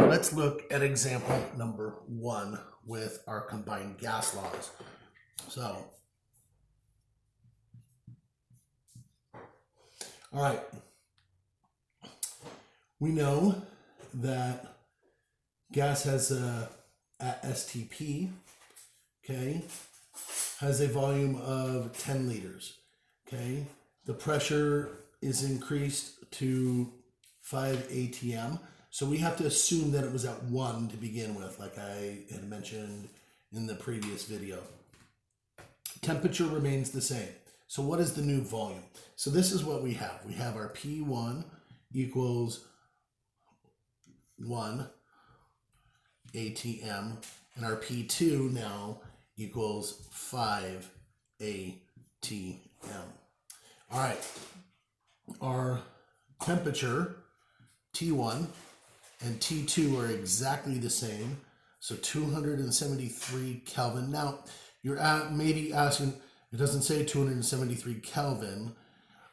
let's look at example number 1 with our combined gas laws. So, all right, we know that gas has at STP, okay, has a volume of 10 liters, okay. The pressure is increased to 5 atm. So we have to assume that it was at 1 to begin with, like I had mentioned in the previous video. Temperature remains the same. So what is the new volume? So this is what we have. We have our P1 equals 1 atm, and our P2 now equals 5 atm. All right, our temperature T1 and T2 are exactly the same, so 273 Kelvin. Now, you're maybe asking, it doesn't say 273 Kelvin,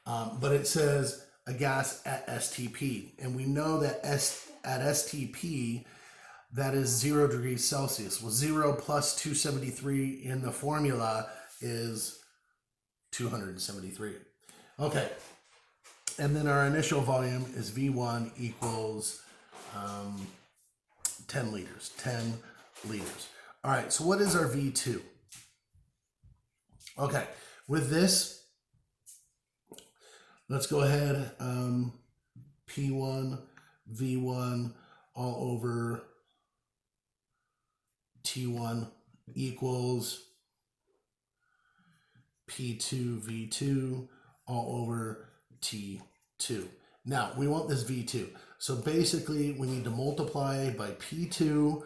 but it says a gas at STP, and we know that at STP, that is 0 degrees Celsius. Well, 0 plus 273 in the formula is 273. Okay, and then our initial volume is V1 equals 10 liters, 10 liters. All right, so what is our V2? Okay, with this, let's go ahead, P1, V1, all over T1 equals P2, V2, all over T2. Now, we want this V2. So basically, we need to multiply by P2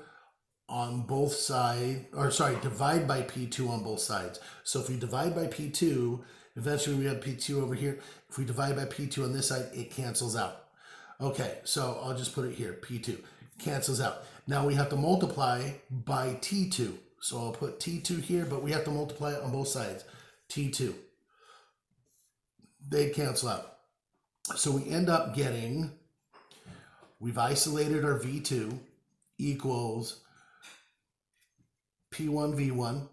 on both sides, or sorry, divide by P2 on both sides. So if we divide by P2, eventually we have P2 over here. If we divide by P2 on this side, it cancels out. Okay, so I'll just put it here, P2, cancels out. Now we have to multiply by T2. So I'll put T2 here, but we have to multiply it on both sides, T2. They cancel out. So we end up getting, we've isolated our V2 equals P1 V1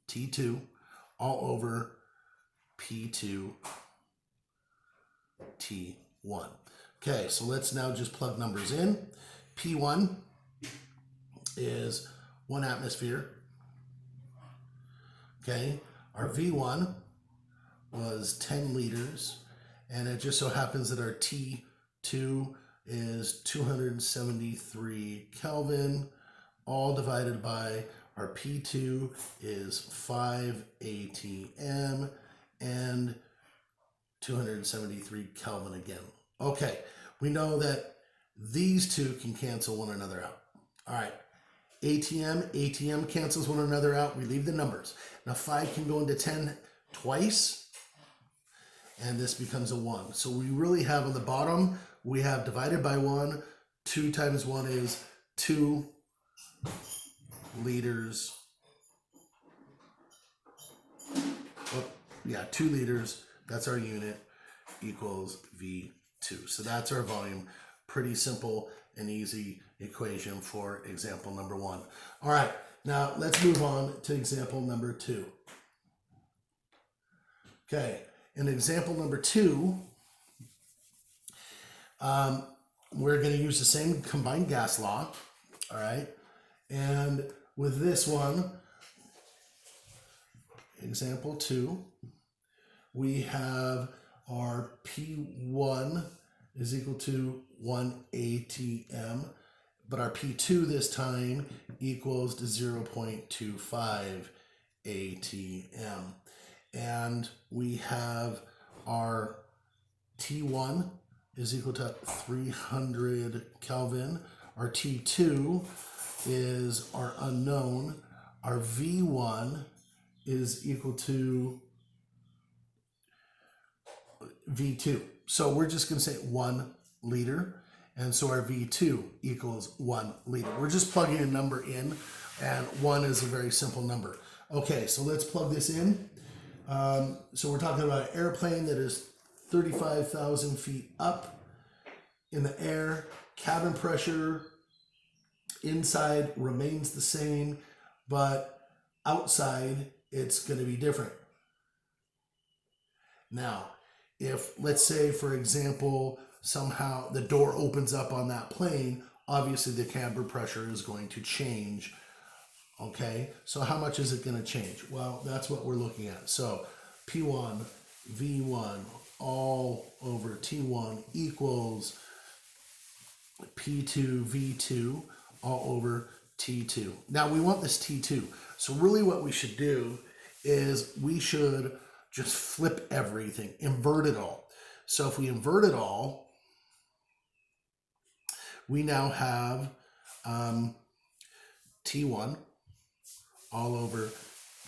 T2 all over P2 T1. Okay, so let's now just plug numbers in. P1 is 1 atmosphere. Okay, our V1 was 10 liters, and it just so happens that our T2 is 273 Kelvin, all divided by our P2 is 5 atm and 273 Kelvin again. Okay, we know that these two can cancel one another out. All right, ATM cancels one another out. We leave the numbers. Now 5 can go into 10 twice, and this becomes a 1. So we really have on the bottom, we have divided by 1. 2 times 1 is 2 liters. Oh, yeah, 2 liters. That's our unit, equals V2. So that's our volume. Pretty simple and easy equation for example number 1. All right, now let's move on to example number 2. Okay, in example number 2, we're going to use the same combined gas law. All right, and with this one, example 2, we have our P1 is equal to 1 atm, but our P2 this time equals to 0.25 atm. And we have our T1 is equal to 300 Kelvin. Our T2 is our unknown. Our V1 is equal to V2. So we're just going to say 1 liter. And so our V2 equals 1 liter. We're just plugging a number in, and 1 is a very simple number. Okay, so let's plug this in. So we're talking about an airplane that is 35,000 feet up in the air, Cabin pressure inside remains the same, but outside it's going to be different. Now, if, let's say, for example, somehow the door opens up on that plane, obviously the cabin pressure is going to change. Okay, so how much is it going to change? Well, that's what we're looking at. So P1 V1 all over T1 equals P2 V2 all over T2. Now we want this T2. So really what we should do is we should just flip everything, invert it all. So if we invert it all, we now have T1 all over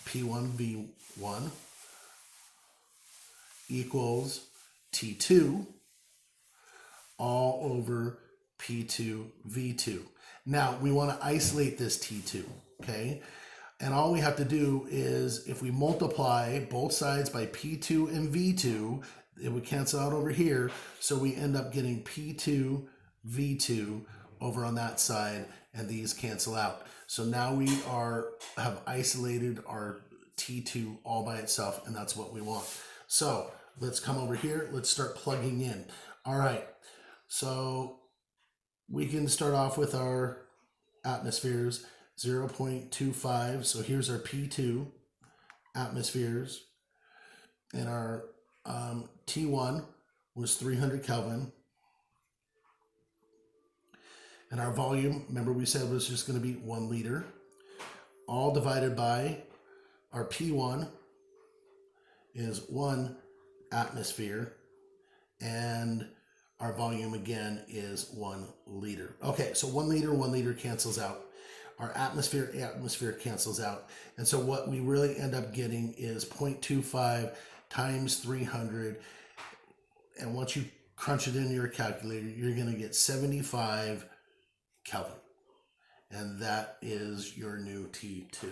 P1 V1 equals T2 all over P2 V2. Now we want to isolate this T2, okay? And all we have to do is, if we multiply both sides by P2 and V2, it would cancel out over here. So we end up getting P2 V2 over on that side, and these cancel out. So now we have isolated our T2 all by itself, and that's what we want. So let's come over here. Let's start plugging in. All right. So we can start off with our atmospheres, 0.25. So here's our P2 atmospheres, and our T1 was 300 Kelvin. And our volume, remember we said, was just going to be 1 liter, all divided by our P1 is 1 atmosphere, and our volume again is 1 liter. Okay, so 1 liter cancels out. Our atmosphere cancels out. And so what we really end up getting is 0.25 times 300. And once you crunch it into your calculator, you're going to get 75 Kelvin. And that is your new T2.